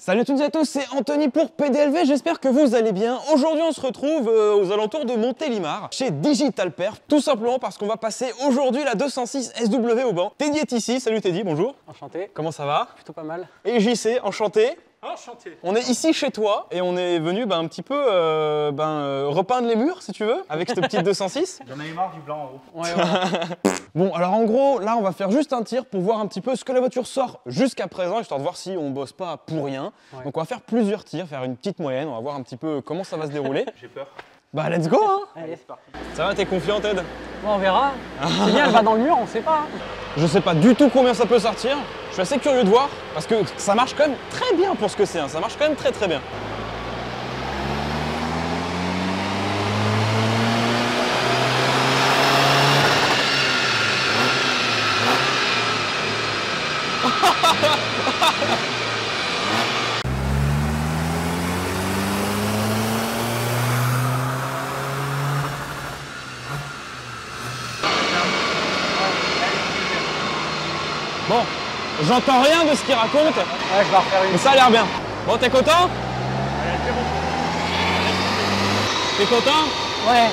Salut à toutes et à tous, c'est Anthony pour PDLV, j'espère que vous allez bien. Aujourd'hui on se retrouve aux alentours de Montélimar, chez Digital Perf, tout simplement parce qu'on va passer aujourd'hui la 206 SW au banc. Teddy est ici, salut Teddy, bonjour. Enchanté. Comment ça va? Plutôt pas mal. Et JC, enchanté. Enchanté. On est ici chez toi et on est venu un petit peu repeindre les murs si tu veux, avec cette petite 206. J'en avais marre du blanc en haut. Ouais, ouais. Bon, alors en gros, là, on va faire juste un tir pour voir un petit peu ce que la voiture sort jusqu'à présent, histoire de voir si on bosse pas pour rien. Ouais. Donc on va faire plusieurs tirs, faire une petite moyenne, on va voir un petit peu comment ça va se dérouler. J'ai peur. Bah, let's go, hein. Allez. C'est parti. Ça va, t'es confiant, Ted? Bon, on verra. C'est bien, elle va dans le mur, on sait pas. Je sais pas du tout combien ça peut sortir. Je suis assez curieux de voir, parce que ça marche quand même très bien pour ce que c'est, hein. Ça marche quand même très très bien. Bon, j'entends rien de ce qu'il raconte, Ouais, je vais en refaire une. mais ça a l'air bien. Bon, t'es content? T'es content? Ouais.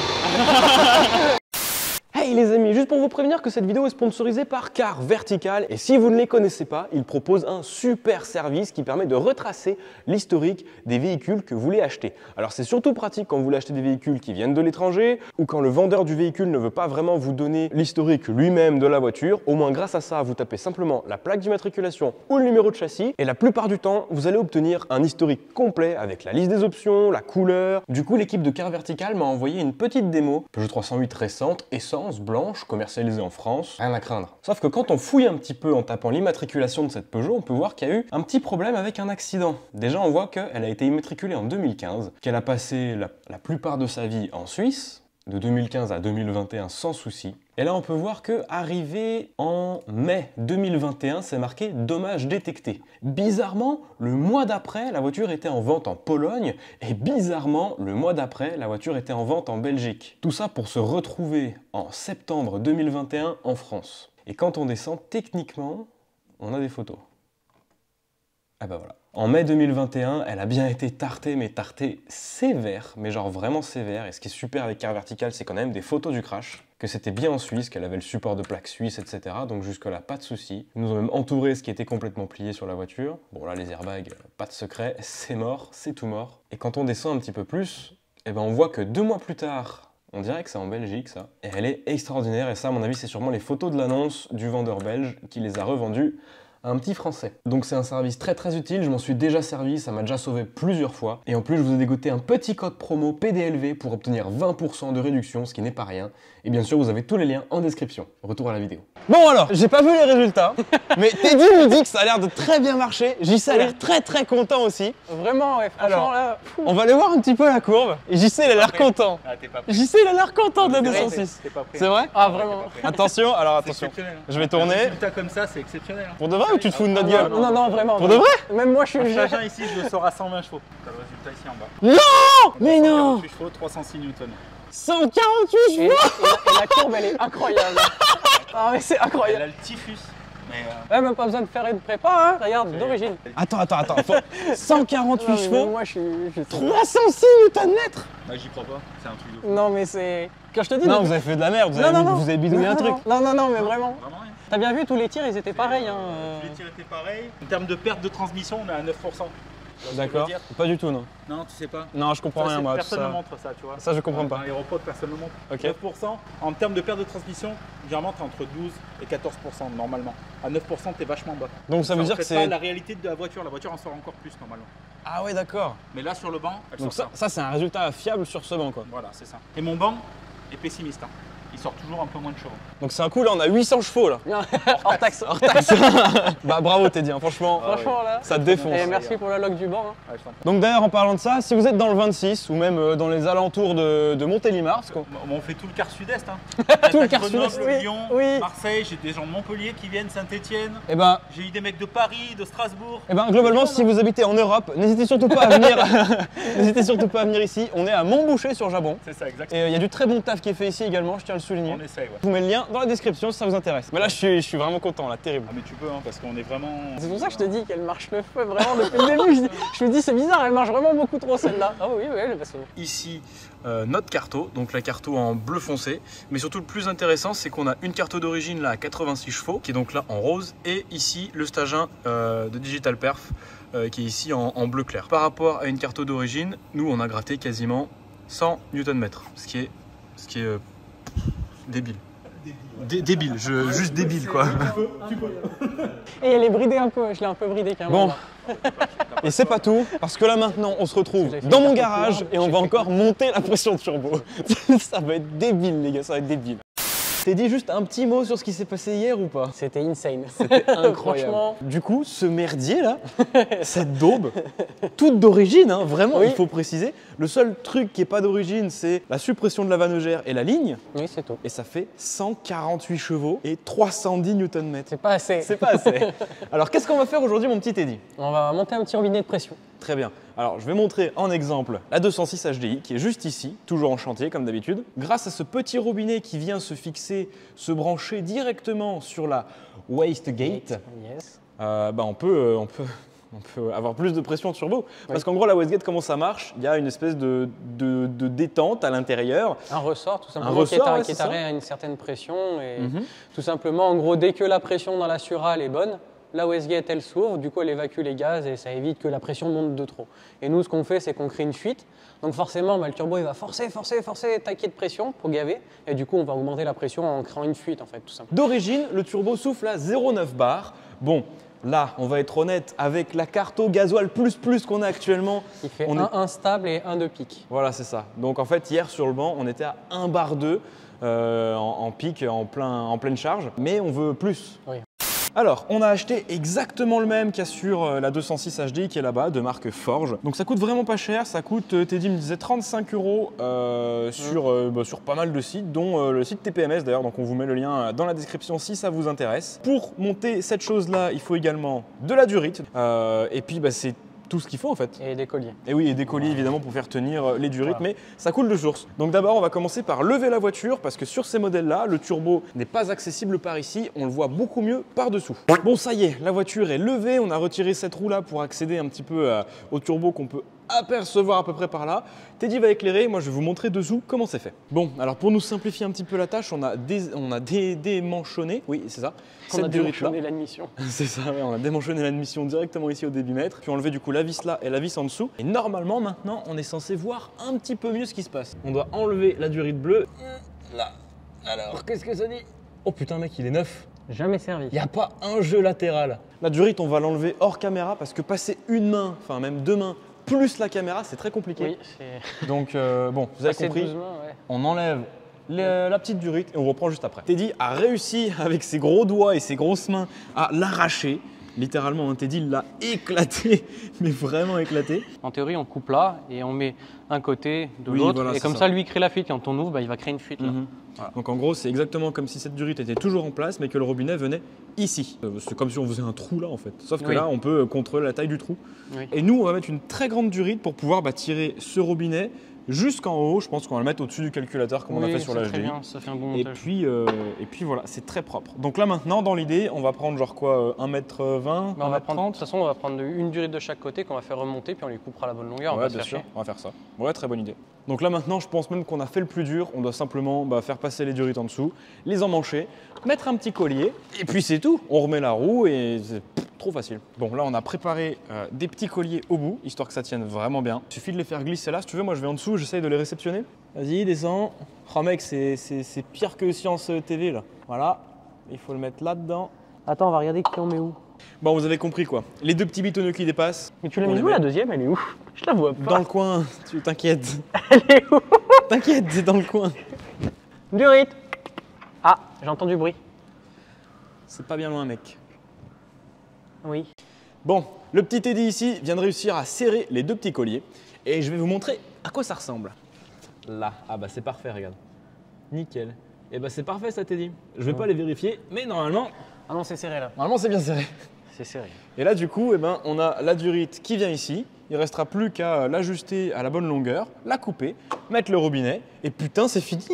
Hey les amis, juste pour vous prévenir que cette vidéo est sponsorisée par Car Vertical et si vous ne les connaissez pas, ils proposent un super service qui permet de retracer l'historique des véhicules que vous voulez acheter. Alors c'est surtout pratique quand vous voulez acheter des véhicules qui viennent de l'étranger ou quand le vendeur du véhicule ne veut pas vraiment vous donner l'historique lui-même de la voiture. Au moins grâce à ça, vous tapez simplement la plaque d'immatriculation ou le numéro de châssis et la plupart du temps, vous allez obtenir un historique complet avec la liste des options, la couleur. Du coup, l'équipe de Car Vertical m'a envoyé une petite démo Peugeot 308 récente, essence, blanche, commercialisée en France, rien à craindre. Sauf que quand on fouille un petit peu en tapant l'immatriculation de cette Peugeot, on peut voir qu'il y a eu un petit problème avec un accident. Déjà, on voit qu'elle a été immatriculée en 2015, qu'elle a passé la plupart de sa vie en Suisse, de 2015 à 2021 sans souci. Et là, on peut voir que arrivé en mai 2021, c'est marqué « Dommage détecté ». Bizarrement, le mois d'après, la voiture était en vente en Pologne et bizarrement, le mois d'après, la voiture était en vente en Belgique. Tout ça pour se retrouver en septembre 2021 en France. Et quand on descend, techniquement, on a des photos. Ah bah voilà. En mai 2021, elle a bien été tartée, mais tartée sévère, mais genre vraiment sévère. Et ce qui est super avec Car Vertical, c'est qu'on a même des photos du crash, que c'était bien en Suisse, qu'elle avait le support de plaque suisse, etc. Donc jusque-là, pas de souci. Ils nous ont même entouré ce qui était complètement plié sur la voiture. Bon là, les airbags, pas de secret, c'est mort, c'est tout mort. Et quand on descend un petit peu plus, eh ben on voit que 2 mois plus tard, on dirait que c'est en Belgique ça, et elle est extraordinaire. Et ça, à mon avis, c'est sûrement les photos de l'annonce du vendeur belge qui les a revendues un petit français. Donc c'est un service très très utile, je m'en suis déjà servi, ça m'a déjà sauvé plusieurs fois. Et en plus je vous ai dégoté un petit code promo PDLV pour obtenir 20% de réduction, ce qui n'est pas rien. Et bien sûr vous avez tous les liens en description. Retour à la vidéo. Bon alors, j'ai pas vu les résultats, mais Teddy me dit que ça a l'air de très bien marcher. JC a l'air très très content aussi. Vraiment, ouais, franchement Alors, là. On va aller voir un petit peu la courbe. Et JC il a l'air content. Ah, t'es pas prêt. JC il a l'air content de la T'es pas 206. T'es pas prêt. C'est vrai? Ah, vraiment. Attention, alors C'est attention. exceptionnel, hein. Je vais Un tourner. résultat comme ça, c'est exceptionnel. Hein. Pour de vrai ou tu te fous de notre Ah, gueule? non, non, vraiment. Pour de vrai? Même moi, je suis Un le chargeur ici, je le sors à 120 chevaux. T'as le résultat ici en bas. Non! Mais non! 148 chevaux, 306 newtons. 148 Et, chevaux! et la courbe, elle est incroyable. Ah, mais c'est Elle incroyable. a le typhus. Mais Ouais, même pas besoin de faire une prépa, hein. Regarde, d'origine. Attends, faut... 148 Non, mais chevaux, moi, je suis. 306 Nm. bah, j'y crois pas, c'est un truc de fou. Non, mais c'est. Quand je te dis. Non, vous avez fait de la merde, vous avez bidouillé un truc. Non, non, non, mais vraiment. Vraiment rien. T'as bien vu, tous les tirs, ils étaient pareils, hein. Les tirs étaient pareils. En termes de perte de transmission, on est à 9%. D'accord, dire pas du tout, non. Non, tu sais pas. Non, je comprends Ça, rien, c'est- moi, tout personne ne ça. montre ça, tu vois. Ça, je comprends Dans pas. l'aéroport, personne ne montre. Ok. 9%. En termes de perte de transmission, généralement, tu es entre 12 et 14% normalement. À 9%, tu es vachement bas. Donc ça veut dire que reflète pas c'est... la réalité de la voiture en sort encore plus normalement. Ah ouais, d'accord. Mais là, sur le banc, elle Donc sort ça c'est un résultat fiable sur ce banc, quoi. Voilà, c'est ça. Et mon banc est pessimiste. Hein. Il sort toujours un peu moins de chevaux. Donc c'est un coup, là, on a 800 chevaux, là. Hors taxe. Hors taxe. Bah bravo, Teddy, hein, franchement, Franchement, là. ça te défonce. Et merci pour la log du banc. Hein. Ouais, je t'en prie. Donc d'ailleurs, en parlant de ça, si vous êtes dans le 26 ou même dans les alentours de Montélimar, parce qu'on... On fait tout le quart sud-est. Hein. Tout le T'as quart Grenoble, sud-est, oui, Lyon, oui. Marseille, j'ai des gens de Montpellier qui viennent, Saint-Etienne. Eh ben, J'ai eu des mecs de Paris, de Strasbourg. globalement, si vous habitez en Europe, n'hésitez surtout pas à venir. N'hésitez surtout pas à venir ici. On est à Montboucher sur Jabon. C'est ça, exactement. Et il y a du très bon taf qui est fait ici également, je tiens à le souligner. On essaye, ouais. Je vous mets le lien dans la description si ça vous intéresse. Mais là, je suis vraiment content, là, terrible. Ah, mais tu peux, hein, parce qu'on est vraiment. C'est pour ça que je te dis qu'elle marche le feu vraiment depuis le début. Je me dis, c'est bizarre, elle marche vraiment beaucoup trop celle-là. Ah oui, oui, elle est passée. Ici, notre carto, donc la carto en bleu foncé. Mais surtout, le plus intéressant, c'est qu'on a une carto d'origine là à 86 chevaux, qui est donc là en rose. Et ici, le Stagin de Digital Perf, qui est ici en bleu clair. Par rapport à une carto d'origine, nous, on a gratté quasiment 100 Nm, ce qui est débile. Débile, juste débile quoi. Et elle est bridée un peu, je l'ai un peu bridée quand même. Bon, et c'est pas tout, parce que là maintenant on se retrouve dans mon garage et on va encore monter la pression turbo. Ça va être débile les gars, ça va être débile. T'es dit juste un petit mot sur ce qui s'est passé hier ou pas? C'était insane. C'était incroyable. Franchement. Du coup, ce merdier là, cette daube, toute d'origine, hein, vraiment, Oui. il faut préciser. Le seul truc qui est pas d'origine, c'est la suppression de la vanneugère et la ligne. Oui, c'est tout. Et ça fait 148 chevaux et 310 Nm. C'est pas assez. C'est pas assez. Alors qu'est-ce qu'on va faire aujourd'hui mon petit Teddy? On va monter un petit robinet de pression. Très bien. Alors, je vais montrer en exemple la 206 HDI qui est juste ici, toujours en chantier comme d'habitude. Grâce à ce petit robinet qui vient se fixer, se brancher directement sur la wastegate, Yes. on peut avoir plus de pression turbo. Parce qu'en gros, la wastegate, comment ça marche? Il y a une espèce de détente à l'intérieur. Un ressort tout simplement ressort, ouais, qui est c'est arrêté à une certaine pression. Et tout simplement, en gros, dès que la pression dans la surale est bonne, la wastegate elle s'ouvre, du coup elle évacue les gaz et ça évite que la pression monte de trop. Et nous, ce qu'on fait, c'est qu'on crée une fuite. Donc forcément, le turbo il va forcer, taquer de pression pour gaver. Et du coup, on va augmenter la pression en créant une fuite en fait, tout simplement. D'origine, le turbo souffle à 0,9 bar. Bon, là, on va être honnête, avec la carto gasoil plus qu'on a actuellement, Il fait on un instable et un de pic. Voilà, c'est ça. Donc en fait, hier sur le banc, on était à 1 bar 2 en pic, en pleine charge, mais on veut plus. Oui. Alors, on a acheté exactement le même qu'il y a sur la 206 HDI qui est là-bas, de marque Forge. Donc ça coûte vraiment pas cher, ça coûte, Teddy me disait 35 € sur pas mal de sites, dont le site TPMS d'ailleurs, donc on vous met le lien dans la description si ça vous intéresse. Pour monter cette chose-là, il faut également de la durite, et puis c'est tout ce qu'il faut en fait. Et des colliers. Et oui, et des colliers évidemment pour faire tenir les durites, mais ça coule de source. Donc d'abord, on va commencer par lever la voiture parce que sur ces modèles-là, le turbo n'est pas accessible par ici, on le voit beaucoup mieux par-dessous. Bon, ça y est, la voiture est levée, on a retiré cette roue-là pour accéder un petit peu au turbo qu'on peut apercevoir à peu près par là. Teddy va éclairer, moi je vais vous montrer dessous comment c'est fait. Bon, alors pour nous simplifier un petit peu la tâche, on a démanchonné, oui c'est ça, On a cette durite-là. démanchonné l'admission. C'est ça, ouais, on a démanchonné l'admission directement ici au débitmètre, puis enlevé du coup la vis là et la vis en dessous. Et normalement maintenant on est censé voir un petit peu mieux ce qui se passe. On doit enlever la durite bleue. Là. Alors, qu'est-ce que ça dit? Oh putain mec, il est neuf. Jamais servi. Il n'y a pas un jeu latéral. La durite, on va l'enlever hors caméra parce que passer une main, enfin même deux mains, plus la caméra, c'est très compliqué. Oui, c'est. Donc bon, vous avez Passer compris. 12 mains, ouais. On enlève la petite durite et on reprend juste après. Teddy a réussi avec ses gros doigts et ses grosses mains à l'arracher. Littéralement, Teddy l'a éclaté, mais vraiment éclaté. En théorie, on coupe là et on met un côté de Oui, l'autre. voilà, et c'est comme ça. ça, lui, il crée la fuite. Quand on ouvre, il va créer une fuite là. Voilà. Donc en gros, c'est exactement comme si cette durite était toujours en place, mais que le robinet venait ici. C'est comme si on faisait un trou là en fait. Sauf que Oui. là, on peut contrôler la taille du trou. Oui. Et nous, on va mettre une très grande durite pour pouvoir tirer ce robinet jusqu'en haut. Je pense qu'on va le mettre au-dessus du calculateur comme on a Oui, fait sur c'est la très HDI. bien, ça fait un bon Et montage. puis voilà, c'est très propre. Donc là maintenant, dans l'idée, on va prendre genre quoi, 1m20, Mais on va prendre, de 1m30. toute façon, on va prendre une durite de chaque côté qu'on va faire remonter, puis on lui coupera la bonne longueur. on va Ouais, se bien faire sûr, chier. on va faire ça. Ouais, très bonne idée. Donc là maintenant, je pense même qu'on a fait le plus dur. On doit simplement faire passer les durites en dessous, les emmancher, mettre un petit collier, et puis c'est tout. On remet la roue et c'est trop facile. Bon, là on a préparé des petits colliers au bout, histoire que ça tienne vraiment bien. Il suffit de les faire glisser là. Si tu veux, moi je vais en dessous, j'essaye de les réceptionner. Vas-y, descends. Oh mec, c'est pire que Science TV là. Voilà, il faut le mettre là-dedans. Attends, on va regarder qui on met où. Bon, vous avez compris quoi. Les deux petits bitonneux qui dépassent. Mais tu l'as on mis les où met la deuxième? Elle est où? Je la vois pas. dans le coin, tu t'inquiètes. Elle est où? T'inquiète, c'est dans le coin. Durite. Ah, j'ai entendu bruit. C'est pas bien loin, mec. Oui. Bon, le petit Teddy ici vient de réussir à serrer les deux petits colliers et je vais vous montrer à quoi ça ressemble. Là, ah bah c'est parfait, regarde. Nickel. Et bah c'est parfait ça, Teddy. Je vais pas les vérifier, mais normalement Ah non, c'est serré là. c'est bien serré. C'est serré. Et là du coup, on a la durite qui vient ici. Il ne restera plus qu'à l'ajuster à la bonne longueur, la couper, mettre le robinet et putain c'est fini.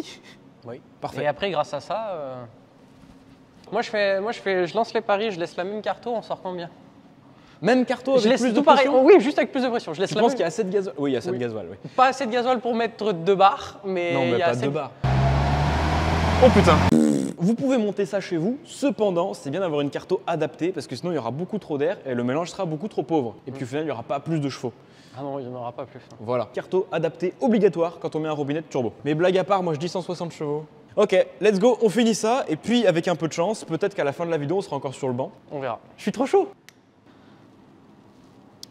Oui. Parfait. Et après, grâce à ça, je lance les paris, je laisse la même carto, on sort combien? Même carto Je avec laisse plus de tout pareil. pression. Oui, juste avec plus de pression. Je laisse Tu la penses même- qu'il y a assez de gasoil? Oui, il y a assez de Oui. gasoil, oui. Pas assez de gasoil pour mettre 2 barres, mais Non, il mais y a pas assez 2 de- barres. Oh putain. Vous pouvez monter ça chez vous, cependant, c'est bien d'avoir une carto adaptée parce que sinon il y aura beaucoup trop d'air et le mélange sera beaucoup trop pauvre. Et puis au final, il n'y aura pas plus de chevaux. Ah non, il n'y en aura pas plus. Voilà, carto adapté obligatoire quand on met un robinet de turbo. Mais blague à part, moi je dis 160 chevaux. Ok, let's go, on finit ça et puis avec un peu de chance, peut-être qu'à la fin de la vidéo, on sera encore sur le banc. On verra. Je suis trop chaud.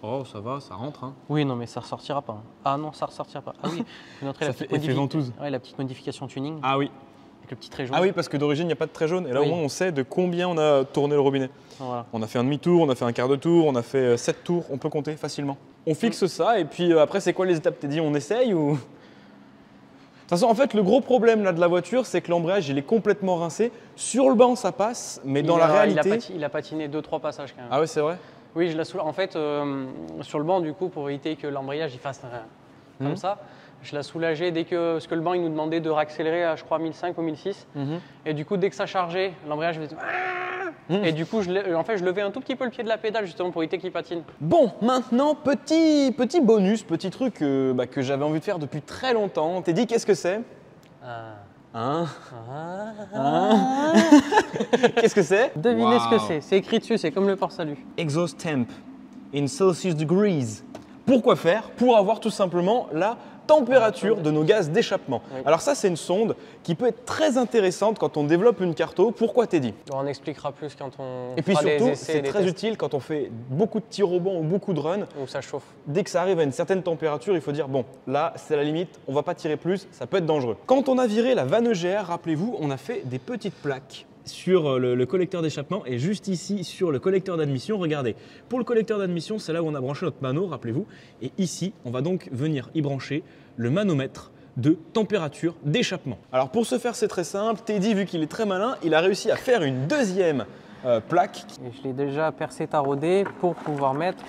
Oh, ça va, ça rentre. Hein. Oui, non, mais ça ressortira pas. Ah non, ça ressortira pas. Ah oui, vous noterez Ça la fait petite effet ventouse. Ouais, la petite modification tuning Ah oui. avec le petit trait jaune. Ah oui, parce que d'origine, il n'y a pas de trait jaune. Et là, Oui. au moins, on sait de combien on a tourné le robinet. Voilà. On a fait un demi-tour, on a fait un quart de tour, on a fait 7 tours. On peut compter facilement. On fixe ça et puis après, c'est quoi les étapes? T'es dit, on essaye ou... De toute façon, en fait, le gros problème là de la voiture, c'est que l'embrayage, il est complètement rincé. Sur le banc, ça passe, mais dans la réalité... Il a patiné 2-3 passages quand même. Ah ouais, c'est vrai. Oui, je la soulage. En fait, sur le banc, du coup, pour éviter que l'embrayage il fasse comme ça, je la soulageais dès que. Parce que le banc, il nous demandait de réaccélérer à, je crois, 1005 ou 1006. Et du coup, dès que ça chargeait, l'embrayage faisait. Et du coup, je levais un tout petit peu le pied de la pédale, justement, pour éviter qu'il patine. Bon, maintenant, petit bonus, petit truc que j'avais envie de faire depuis très longtemps. T'es dit, qu'est-ce que c'est? Hein? Qu'est-ce que c'est? Devinez ce que Wow. c'est. C'est écrit dessus, c'est comme le port-salut. Exhaust temp in Celsius degrees. Pourquoi faire? Pour avoir tout simplement la température de nos gaz d'échappement. Oui. Alors ça, c'est une sonde qui peut être très intéressante quand on développe une carto. Pourquoi Teddy? On expliquera plus quand on. Et puis fera des surtout, essais, c'est des très tests utile quand on fait beaucoup de tirs au banc ou beaucoup de runs. où ça chauffe. Dès que ça arrive à une certaine température, il faut dire bon, là c'est la limite, on va pas tirer plus, ça peut être dangereux. Quand on a viré la vanne EGR, rappelez-vous, on a fait des petites plaques sur le collecteur d'échappement et juste ici sur le collecteur d'admission, regardez. Pour le collecteur d'admission, c'est là où on a branché notre mano, rappelez-vous. Et ici, on va donc venir y brancher le manomètre de température d'échappement. Alors pour ce faire, c'est très simple. Teddy, vu qu'il est très malin, il a réussi à faire une deuxième plaque. Et je l'ai déjà percé taraudé pour pouvoir mettre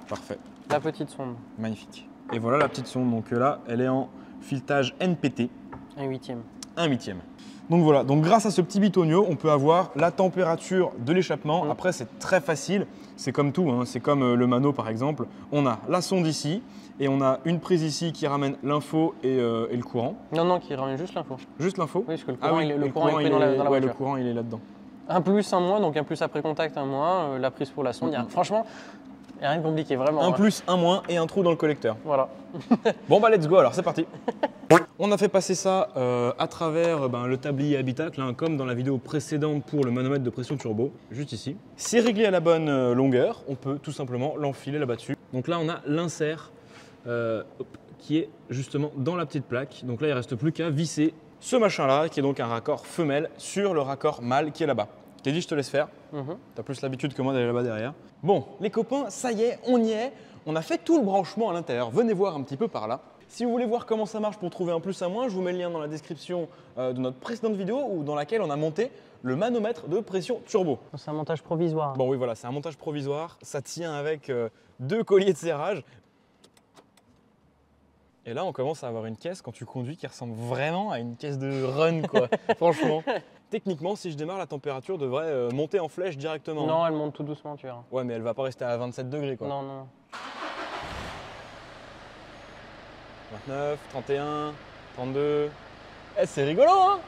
Parfait. la petite sonde. Magnifique. Et voilà la petite sonde. Donc là, elle est en filetage NPT, Un huitième. 1/8. Donc voilà, donc grâce à ce petit bitonio, on peut avoir la température de l'échappement. Après, c'est très facile. C'est comme tout, hein. C'est comme le mano par exemple. On a la sonde ici et on a une prise ici qui ramène l'info et le courant. Non, qui ramène juste l'info. Juste l'info? Oui, parce que le Ah courant, oui, le courant est pris dans la ouais, le voiture. courant, il est là-dedans. Un plus, un moins, donc un plus après contact, un moins, la prise pour la sonde. Franchement, il n'y a rien de compliqué, vraiment. Un hein. plus, un moins et un trou dans le collecteur. Voilà. Bon bah let's go alors, c'est parti. On a fait passer ça à travers le tablier habitacle, hein, comme dans la vidéo précédente pour le manomètre de pression turbo, juste ici. C'est réglé à la bonne longueur, on peut tout simplement l'enfiler là-bas dessus. Donc là on a l'insert qui est justement dans la petite plaque. Donc là il ne reste plus qu'à visser ce machin-là, qui est donc un raccord femelle, sur le raccord mâle qui est là-bas. Teddy, je te laisse faire. T'as plus l'habitude que moi d'aller là-bas derrière. Bon, les copains, ça y est, on y est. On a fait tout le branchement à l'intérieur. Venez voir un petit peu par là. Si vous voulez voir comment ça marche pour trouver un plus un moins, je vous mets le lien dans la description de notre précédente vidéo où dans laquelle on a monté le manomètre de pression turbo. C'est un montage provisoire. Bon oui, voilà, c'est un montage provisoire. Ça tient avec 2 colliers de serrage. Et là, on commence à avoir une caisse quand tu conduis qui ressemble vraiment à une caisse de run, quoi. Franchement. Techniquement, si je démarre, la température devrait monter en flèche directement. Non, elle monte tout doucement, tu verras. Ouais, mais elle va pas rester à 27 degrés, quoi. Non, non. 29, 31, 32. Eh, c'est rigolo, hein.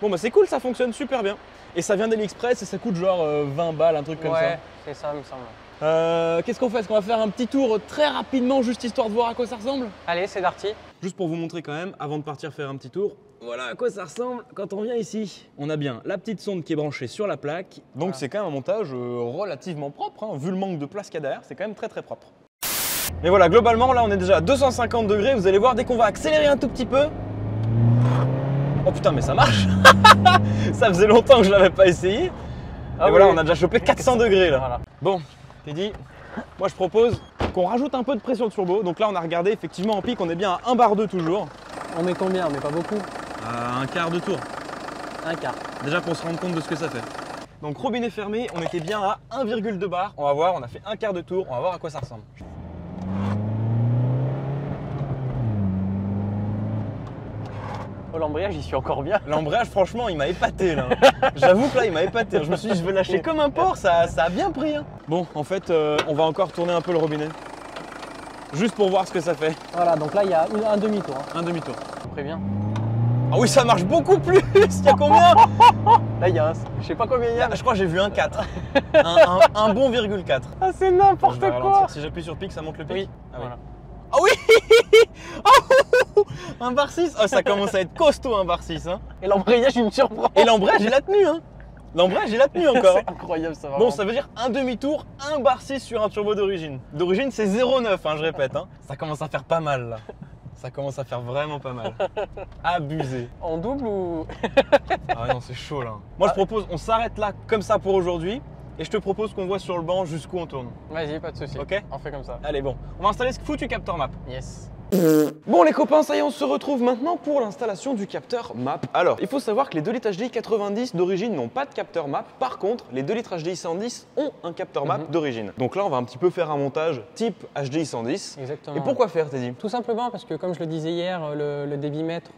Bon, bah c'est cool, ça fonctionne super bien. Et ça vient d'AliExpress et ça coûte genre 20 balles, un truc comme Ouais, c'est ça, il me semble. ça. Qu'est-ce qu'on fait? Est-ce qu'on va faire un petit tour très rapidement, juste histoire de voir à quoi ça ressemble? Allez, c'est Darty. Juste pour vous montrer quand même, avant de partir faire un petit tour, voilà à quoi ça ressemble quand on vient ici. On a bien la petite sonde qui est branchée sur la plaque. Donc Voilà. c'est quand même un montage relativement propre, hein. Vu le manque de place qu'il y a derrière, c'est quand même très très propre. Mais voilà, globalement là on est déjà à 250 degrés, vous allez voir dès qu'on va accélérer un tout petit peu. Oh putain mais ça marche. Ça faisait longtemps que je l'avais pas essayé. Et voilà, on a déjà chopé 400 degrés là. Voilà. Bon, t'es dit, moi je propose qu'on rajoute un peu de pression turbo. Donc là on a regardé, effectivement en pic on est bien à 1 bar 2 toujours. On met combien? On met pas beaucoup. À un quart de tour. Un quart. Déjà pour se rendre compte de ce que ça fait. Donc robinet fermé, on était bien à 1,2 bar. On va voir, on a fait un quart de tour, on va voir à quoi ça ressemble. Oh, l'embrayage, j'y suis encore bien. L'embrayage, franchement, il m'a épaté là. J'avoue que là, il m'a épaté. Je me suis dit, je vais lâcher comme un porc, ça a bien pris. Hein. Bon, en fait, on va encore tourner un peu le robinet. Juste pour voir ce que ça fait. Voilà, donc là il y a un demi-tour. Hein. Un demi-tour. Préviens. Ah oui, ça marche beaucoup plus. Il y a combien? Là il y a un, je sais pas combien il y a. Je crois que j'ai vu un 4. un bon virgule 4. Ah c'est n'importe Je vais quoi. ralentir. Si j'appuie sur pic, ça monte le pic. Oui. Ah Voilà. Ah oui. Un bar 6. Oh, ça commence à être costaud un bar 6. Hein. Et l'embrayage il me surprend. Et l'embrayage, il a tenu. Hein. L'embrayage, il a tenu encore. C'est incroyable ça va. Bon, ça veut dire un demi-tour, un bar 6 sur un turbo d'origine. D'origine, c'est 0,9, hein, je répète. Hein. Ça commence à faire pas mal là. Ça commence à faire vraiment pas mal. Abusé. En double ou. Ah non, c'est chaud là. Moi, je propose, on s'arrête là comme ça pour aujourd'hui. Et je te propose qu'on voit sur le banc jusqu'où on tourne. Vas-y, pas de soucis. Ok. On fait comme ça. Allez, bon. On va installer ce foutu capteur map. Yes. Bon les copains, ça y est, on se retrouve maintenant pour l'installation du capteur map. Alors, il faut savoir que les 2 litres HDI 90 d'origine n'ont pas de capteur map. Par contre, les 2 litres HDI 110 ont un capteur map d'origine. Donc là, on va un petit peu faire un montage type HDI 110. Exactement. Et pourquoi faire, Teddy? Tout simplement parce que, comme je le disais hier, le débitmètre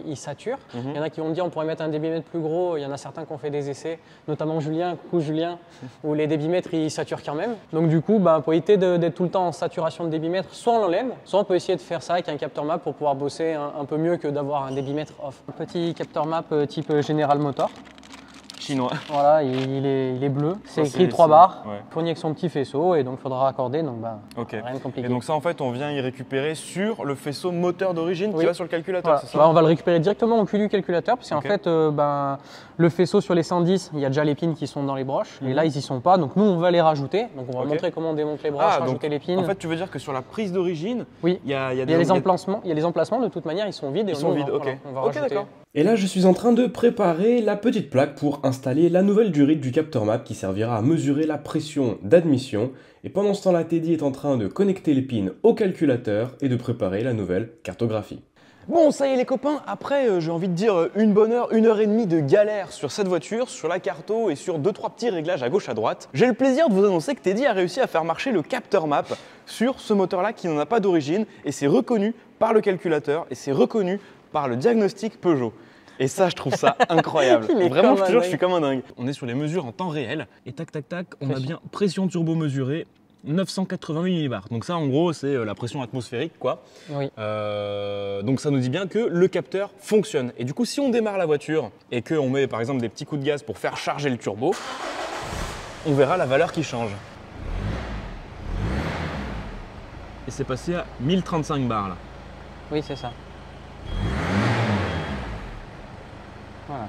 il sature. Il y en a qui ont dit on pourrait mettre un débitmètre plus gros. Il y en a certains qui ont fait des essais, notamment Julien, coucou Julien, où les débitmètres ils saturent quand même. Donc du coup, pour éviter d'être tout le temps en saturation de débitmètre, soit on l'enlève, soit on peut essayer de faire ça avec un capteur map pour pouvoir bosser un peu mieux que d'avoir un débitmètre off. Un petit capteur map type General Motor. Chinois. Voilà, il est bleu, c'est Ça, écrit c'est- 3 barres, ouais. fourni avec son petit faisceau et donc il faudra raccorder, donc Ok. rien de compliqué. Et donc ça, en fait, on vient y récupérer sur le faisceau moteur d'origine qui Oui. va sur le calculateur, Voilà. c'est ça? On va le récupérer directement au cul du calculateur parce qu'en Ok. fait le faisceau sur les 110, il y a déjà les pins qui sont dans les broches et là ils y sont pas, donc nous on va les rajouter, donc on va Ok. montrer comment on démonte les broches, donc, rajouter les pins. en fait, tu veux dire que sur la prise d'origine, Oui. il y a il y a des les emplacements, de toute manière ils sont vides et Ils nous, sont on va- vides, ok. voilà, on va Ok, rajouter. d'accord. Et là, je suis en train de préparer la petite plaque pour installer la nouvelle durite du capteur map qui servira à mesurer la pression d'admission. Et pendant ce temps-là, Teddy est en train de connecter les pins au calculateur et de préparer la nouvelle cartographie. Bon, ça y est les copains, après j'ai envie de dire une bonne heure, 1h30 de galère sur cette voiture, sur la carto et sur 2-3 petits réglages à gauche à droite. J'ai le plaisir de vous annoncer que Teddy a réussi à faire marcher le capteur map sur ce moteur-là qui n'en a pas d'origine et c'est reconnu par le calculateur et c'est reconnu par le diagnostic Peugeot. Et ça, je trouve ça incroyable. Il est Vraiment, comme je te un jure, dingue. je suis comme un dingue. On est sur les mesures en temps réel et tac tac tac, on a bien pression turbo mesurée. 980 millibars. Donc ça, en gros, c'est la pression atmosphérique, quoi. Oui. Donc ça nous dit bien que le capteur fonctionne. Et du coup, si on démarre la voiture et qu'on met par exemple des petits coups de gaz pour faire charger le turbo, on verra la valeur qui change. Et c'est passé à 1035 bars là. Oui, c'est ça.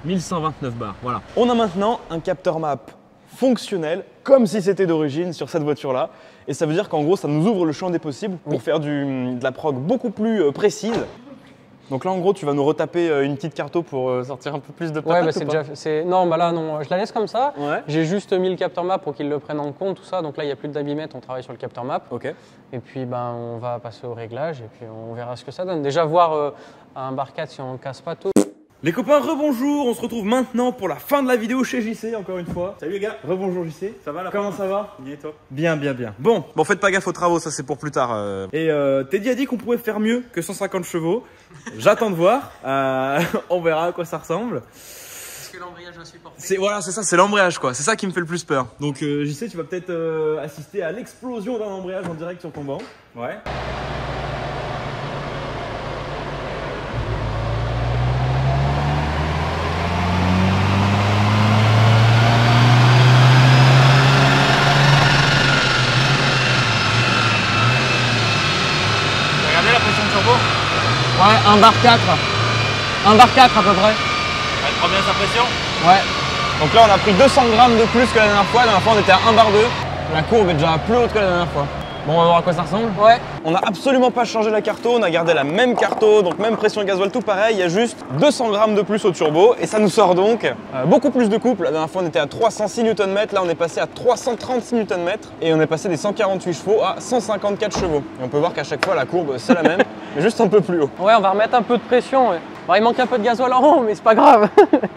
1129 bars, voilà. On a maintenant un capteur map fonctionnel, comme si c'était d'origine sur cette voiture-là. Et ça veut dire qu'en gros, ça nous ouvre le champ des possibles pour faire de la prog beaucoup plus précise. Donc là, en gros, tu vas nous retaper une petite carto pour sortir un peu plus de patates. Ouais, c'est ou pas déjà. Non, là, non, je la laisse comme ça. Ouais. J'ai juste mis le capteur map pour qu'il le prenne en compte, tout ça. Donc là, il n'y a plus de débitmètre, on travaille sur le capteur map. Ok. Et puis, on va passer au réglage et puis on verra ce que ça donne. Déjà, voir à un bar 4 si on casse pas tout. Les copains, rebonjour, on se retrouve maintenant pour la fin de la vidéo chez JC, encore une fois. Salut les gars. Rebonjour JC. Ça va là? Comment ça va? Bien et toi? Bien, bien, bien. Bon, faites pas gaffe aux travaux, ça c'est pour plus tard. Et Teddy a dit qu'on pouvait faire mieux que 150 chevaux. J'attends de voir. On verra à quoi ça ressemble. Est-ce que l'embrayage va supporter? Voilà, c'est ça, c'est l'embrayage quoi. C'est ça qui me fait le plus peur. Donc JC, tu vas peut-être assister à l'explosion d'un embrayage en direct sur ton banc. Ouais. Regardez la pression de turbo. Ouais, un bar 4. Un bar 4 à peu près. Elle prend bien sa pression. Ouais. Donc là, on a pris 200 grammes de plus que la dernière fois. La dernière fois, on était à 1 bar 2. La courbe est déjà plus haute que la dernière fois. Bon, on va voir à quoi ça ressemble. Ouais. On n'a absolument pas changé la carto, on a gardé la même carto, donc même pression gasoil, tout pareil. Il y a juste 200 grammes de plus au turbo et ça nous sort donc beaucoup plus de couple. La dernière fois, on était à 306 Nm, là on est passé à 336 Nm et on est passé des 148 chevaux à 154 chevaux. Et on peut voir qu'à chaque fois, la courbe, c'est la même, mais juste un peu plus haut. Ouais, on va remettre un peu de pression. Ouais. Bon, il manque un peu de gasoil en haut, mais c'est pas grave.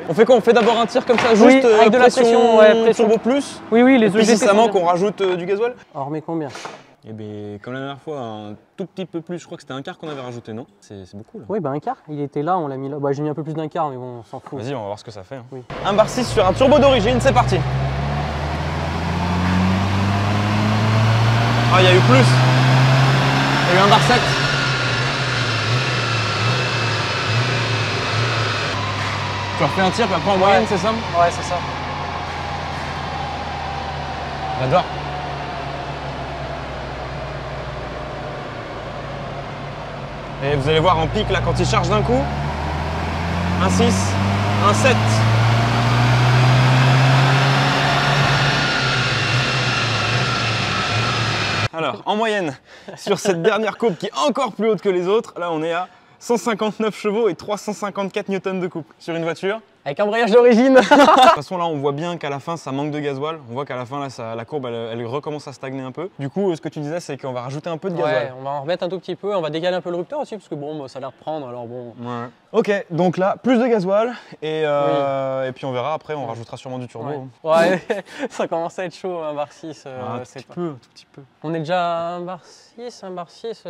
On fait quoi? On fait d'abord un tir comme ça, juste Oui, avec de la pression, ouais, pression. turbo plus. Oui, oui, les Et puis si EGT ça sont manque, bien. on rajoute du gasoil. Alors, mais combien? Eh bien, comme la dernière fois, un tout petit peu plus. Je crois que c'était un quart qu'on avait rajouté, non? C'est beaucoup là. Oui, un quart. Il était là, on l'a mis là. Bah, j'ai mis un peu plus d'un quart, mais bon, on s'en fout. Vas-y, on va voir ce que ça fait. Oui. Un bar 6 sur un turbo d'origine, c'est parti. Ah, il y a eu plus. Il y a eu un bar 7. Tu refais un tir, puis après en moyenne, c'est ça? Ouais, c'est ça. J'adore. Et vous allez voir en pic là quand il charge d'un coup. Un 6, un 7. Alors, en moyenne, sur cette dernière courbe qui est encore plus haute que les autres, là on est à 159 chevaux et 354 newtons de couple sur une voiture. Avec un embrayage d'origine. De toute façon là on voit bien qu'à la fin ça manque de gasoil. On voit qu'à la fin là la courbe elle recommence à stagner un peu. Du coup ce que tu disais c'est qu'on va rajouter un peu de gasoil. Ouais, on va en remettre un tout petit peu, on va décaler un peu le rupteur aussi parce que bon bah, ça a l'air de prendre alors bon. Ouais. Ok, donc là plus de gasoil et puis on verra après, on rajoutera sûrement du turbo. Ouais, ça commence à être chaud un bar 6. Un tout petit peu. On est déjà à un bar 6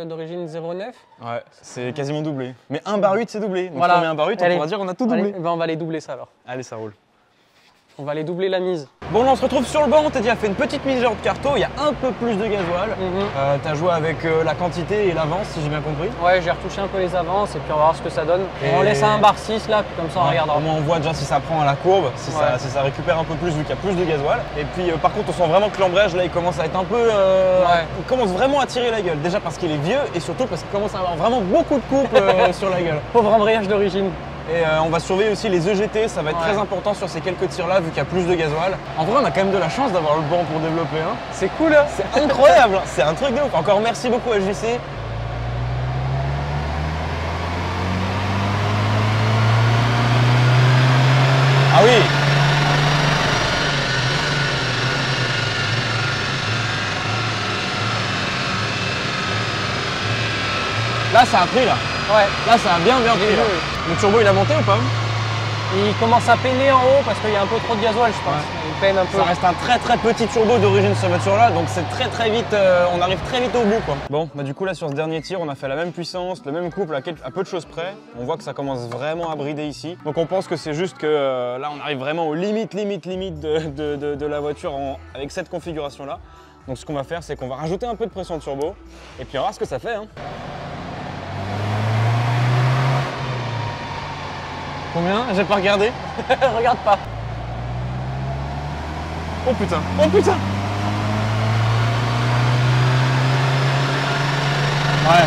d'origine 0,9. Ouais, c'est quasiment doublé. Mais un bar 8 c'est doublé. Donc voilà. si on met un bar 8, on pourra dire on a tout doublé. Allez, ben on va aller doubler ça alors. Allez, ça roule. On va aller doubler la mise. Bon, là on se retrouve sur le banc, on t'a déjà fait une petite mise de carto, il y a un peu plus de gasoil. T'as joué avec la quantité et l'avance si j'ai bien compris. Ouais, j'ai retouché un peu les avances et puis on va voir ce que ça donne. On laisse un bar 6 là, puis comme ça on regardera. Au moins on voit déjà si ça prend à la courbe, si ça récupère un peu plus vu qu'il y a plus de gasoil. Et puis par contre on sent vraiment que l'embrayage là il commence à être un peu... Il commence vraiment à tirer la gueule. Déjà parce qu'il est vieux et surtout parce qu'il commence à avoir vraiment beaucoup de couple sur la gueule. Pauvre embrayage d'origine. Et on va surveiller aussi les EGT, ça va être très important sur ces quelques tirs là vu qu'il y a plus de gasoil. En vrai on a quand même de la chance d'avoir le banc pour développer. Hein. C'est cool hein. C'est incroyable, c'est un truc de ouf. Encore merci beaucoup à JC. Ah oui. Là ça a pris là. Ouais. Là ça a bien pris là. Le turbo il a monté ou pas? Il commence à peiner en haut parce qu'il y a un peu trop de gasoil je pense. Ouais. Il peine un peu. Ça reste un très petit turbo d'origine sur cette voiture là, donc c'est très vite, on arrive très vite au bout quoi. Bon bah du coup là sur ce dernier tir on a fait la même puissance, le même couple à peu de choses près. On voit que ça commence vraiment à brider ici. Donc on pense que c'est juste que là on arrive vraiment aux limites de la voiture avec cette configuration là. Donc ce qu'on va faire c'est qu'on va rajouter un peu de pression de turbo et puis on va voir ce que ça fait. Hein. Combien? J'ai pas regardé. Regarde pas. Oh putain, oh putain. Ouais.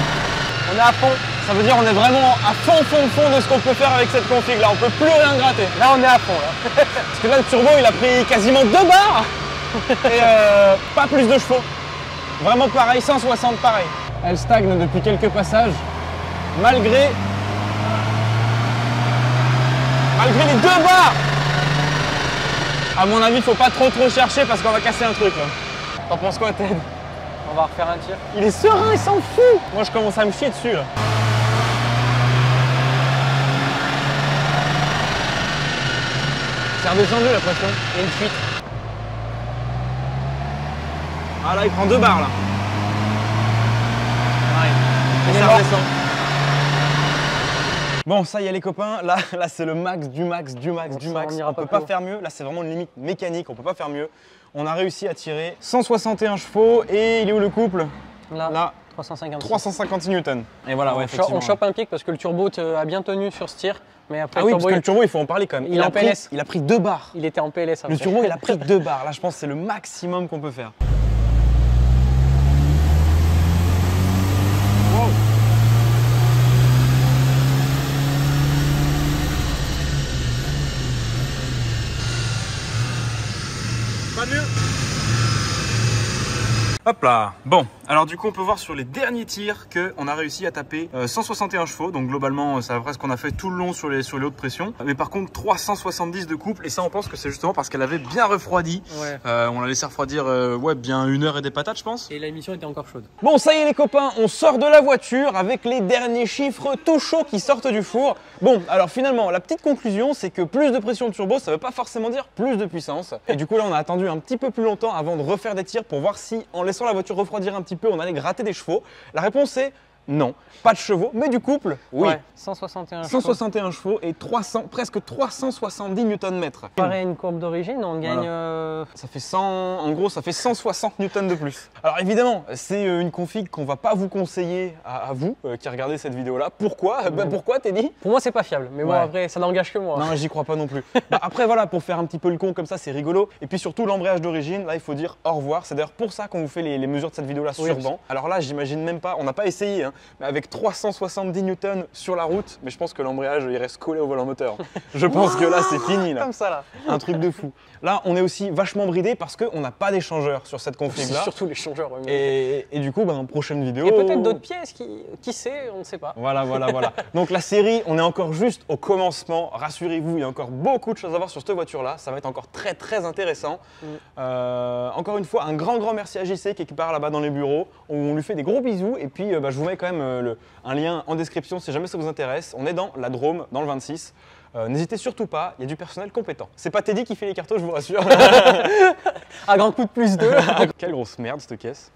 On est à fond. Ça veut dire on est vraiment à fond de ce qu'on peut faire avec cette config là. On peut plus rien gratter. Là on est à fond là. Parce que là le turbo il a pris quasiment 2 bars. Et pas plus de chevaux. Vraiment pareil, 160 pareil. Elle stagne depuis quelques passages. Malgré les 2 bars. À mon avis, faut pas trop chercher parce qu'on va casser un truc là. T'en penses quoi, Ted? On va refaire un tir. Il est serein, il s'en fout. Moi, je commence à me chier dessus là. C'est redescendu la pression. Il y a une fuite. Ah là, il prend 2 bars là. Ouais. Et ça redescend. Bon, ça y est les copains, là c'est le max du max. On peut pas faire mieux, là c'est vraiment une limite mécanique, on peut pas faire mieux. On a réussi à tirer 161 chevaux et il est où le couple? Là 350 newtons. Et voilà, ouais, on chope un pic parce que le turbo a bien tenu sur ce tir. Mais après, ah oui, parce que le turbo, il faut en parler quand même. Il est en PLS. Il a pris 2 bars. Il était en PLS. Le turbo, il a pris 2 bars. Là, je pense que c'est le maximum qu'on peut faire. Wow. Pas mieux. Hop là. Bon, alors du coup on peut voir sur les derniers tirs qu'on a réussi à taper 161 chevaux. Donc globalement c'est à peu près ce qu'on a fait tout le long sur les hautes pressions. Mais par contre 370 de couple. Et ça on pense que c'est justement parce qu'elle avait bien refroidi. Ouais. On l'a laissé refroidir bien 1 heure et des patates je pense. Et l'émission était encore chaude. Bon ça y est les copains, on sort de la voiture avec les derniers chiffres tout chauds qui sortent du four. Bon alors finalement la petite conclusion c'est que plus de pression de turbo ça veut pas forcément dire plus de puissance. Et du coup là on a attendu un petit peu plus longtemps avant de refaire des tirs pour voir si en laissant la voiture refroidir un petit peu on allait gratter des chevaux. La réponse est Non. Pas de chevaux, mais du couple, oui. Ouais, 161 chevaux. 161 chevaux et presque 370 Nm. Pareil, une courbe d'origine, on gagne... Ça fait 100, en gros, ça fait 160 Newtons de plus. Alors évidemment, c'est une config qu'on va pas vous conseiller à vous qui regardez cette vidéo-là. Pourquoi pourquoi, Teddy? Pour moi, c'est pas fiable, mais bon, Ouais. après, ça n'engage que moi. Non, j'y crois pas non plus. Après, voilà, pour faire un petit peu le con comme ça, c'est rigolo. Et puis surtout, l'embrayage d'origine, là, il faut dire au revoir. C'est d'ailleurs pour ça qu'on vous fait les mesures de cette vidéo-là sur banc. Alors là, j'imagine même pas, on n'a pas essayé, hein, mais avec 370 Newtons sur la route, mais je pense que l'embrayage, il reste collé au volant moteur. Je pense que là, c'est fini, là. Comme ça, là. Un truc de fou. Là, on est aussi vachement bridé parce qu'on n'a pas d'échangeur sur cette config-là. Surtout les changeurs. Ouais. Et du coup, prochaine vidéo. Et peut-être d'autres pièces, qui sait, on ne sait pas. Voilà. Donc la série, on est encore juste au commencement. Rassurez-vous, il y a encore beaucoup de choses à voir sur cette voiture-là. Ça va être encore très très intéressant. Encore une fois, un grand merci à JC qui est part là-bas dans les bureaux. On lui fait des gros bisous. Et puis, je vous mets quand même un lien en description si jamais ça vous intéresse. On est dans la Drôme, dans le 26. N'hésitez surtout pas, il y a du personnel compétent. C'est pas Teddy qui fait les cartos, je vous rassure. Un grand coup de plus 2. Quelle grosse merde cette caisse.